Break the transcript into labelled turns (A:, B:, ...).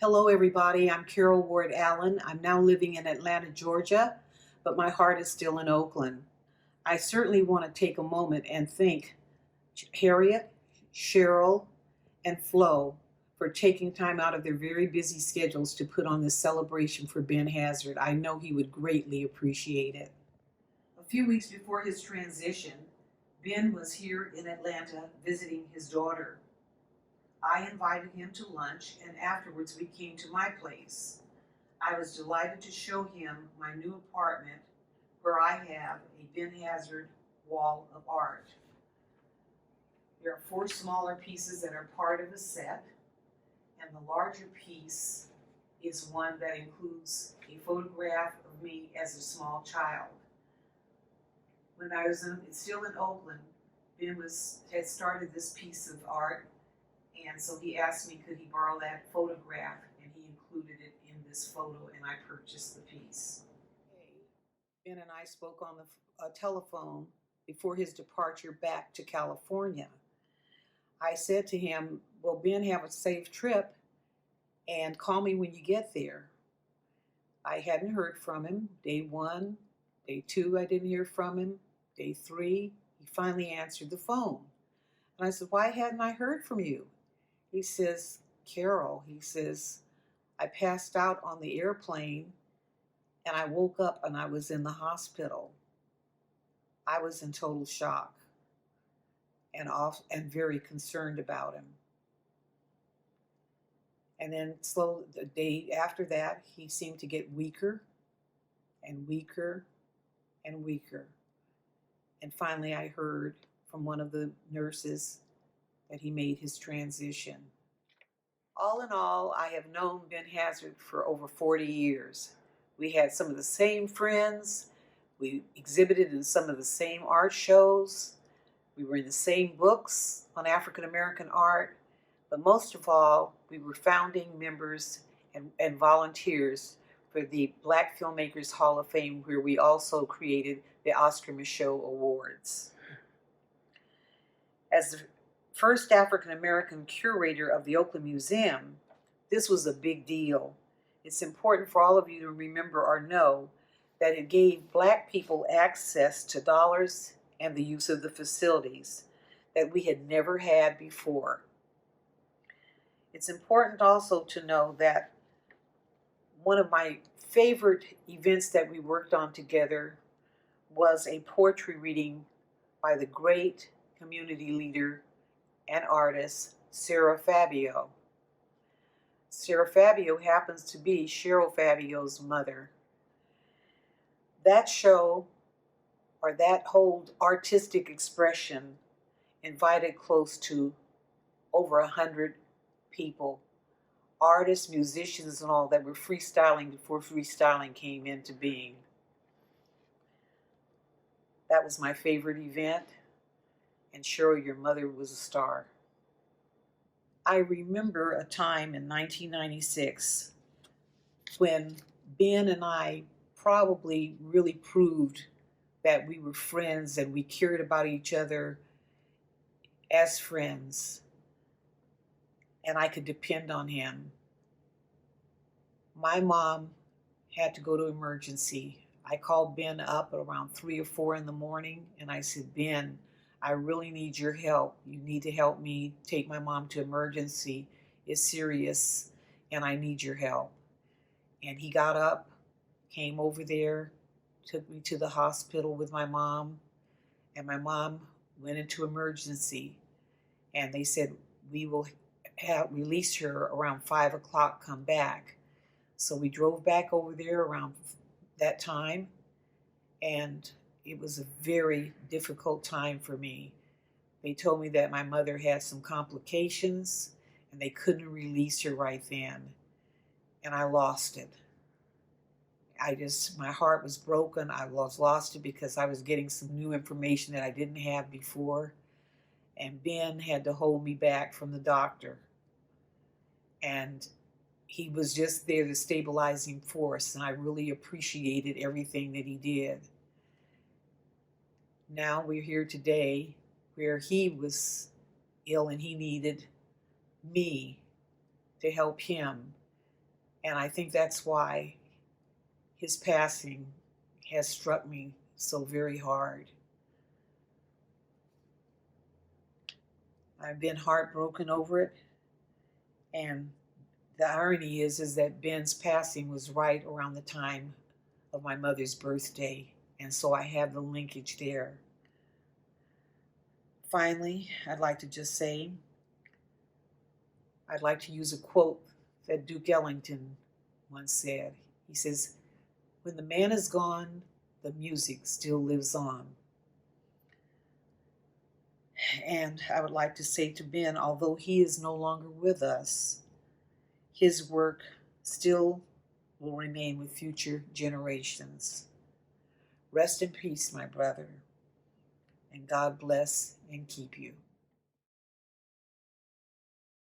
A: Hello, everybody. I'm Carol Ward Allen. I'm now living in Atlanta, Georgia, but my heart is still in Oakland. I certainly want to take a moment and thank Harriet, Cheryl, and Flo for taking time out of their very busy schedules to put on this celebration for Ben Hazard. I know he would greatly appreciate it. A few weeks before his transition, Ben was here in Atlanta visiting his daughter. I invited him to lunch, and afterwards we came to my place. I was delighted to show him my new apartment where I have a Ben Hazard wall of art. There are four smaller pieces that are part of the set, and the larger piece is one that includes a photograph of me as a small child. When I was still in Oakland, Ben had started this piece of art, and so he asked me could he borrow that photograph, and he included it in this photo, and I purchased the piece. Ben and I spoke on the telephone before his departure back to California. I said to him, well, Ben, have a safe trip and call me when you get there. I hadn't heard from him. Day one, day two, I didn't hear from him. Day three, he finally answered the phone. And I said, why hadn't I heard from you? He says, Carol, he says, I passed out on the airplane and I woke up and I was in the hospital. I was in total shock and very concerned about him. And then slowly, the day after that, he seemed to get weaker and weaker and weaker. And finally, I heard from one of the nurses that he made his transition. All in all, I have known Ben Hazard for over 40 years. We had some of the same friends. We exhibited in some of the same art shows. We were in the same books on African American art. But most of all, we were founding members and volunteers for the Black Filmmakers Hall of Fame, where we also created the Oscar Michaud Awards. As the first African American curator of the Oakland Museum, this was a big deal. It's important for all of you to remember or know that it gave Black people access to dollars and the use of the facilities that we had never had before. It's important also to know that one of my favorite events that we worked on together was a poetry reading by the great community leader and artist, Sarah Fabio. Sarah Fabio happens to be Cheryl Fabio's mother. That show, or that whole artistic expression, invited close to over 100 people, artists, musicians, and all that were freestyling before freestyling came into being. That was my favorite event, and Cheryl, your mother, was a star. I remember a time in 1996 when Ben and I probably really proved that we were friends and we cared about each other as friends, and I could depend on him. My mom had to go to emergency. I called Ben up at around 3 or 4 in the morning, and I said, Ben, I really need your help. You need to help me take my mom to emergency. It's serious, and I need your help. And he got up, came over there, took me to the hospital with my mom, and my mom went into emergency. And they said, we will release her around 5 o'clock, come back. So we drove back over there around that time, and it was a very difficult time for me. They told me that my mother had some complications and they couldn't release her right then, and I lost it. My heart was broken. I lost it because I was getting some new information that I didn't have before, and Ben had to hold me back from the doctor. And he was just there, the stabilizing force, and I really appreciated everything that he did. Now we're here today where he was ill and he needed me to help him. And I think that's why his passing has struck me so very hard. I've been heartbroken over it, and the irony is that Ben's passing was right around the time of my mother's birthday, and so I have the linkage there. Finally, I'd like to just say, I'd like to use a quote that Duke Ellington once said. He says, "When the man is gone, the music still lives on." And I would like to say to Ben, although he is no longer with us, his work still will remain with future generations. Rest in peace, my brother, and God bless and keep you.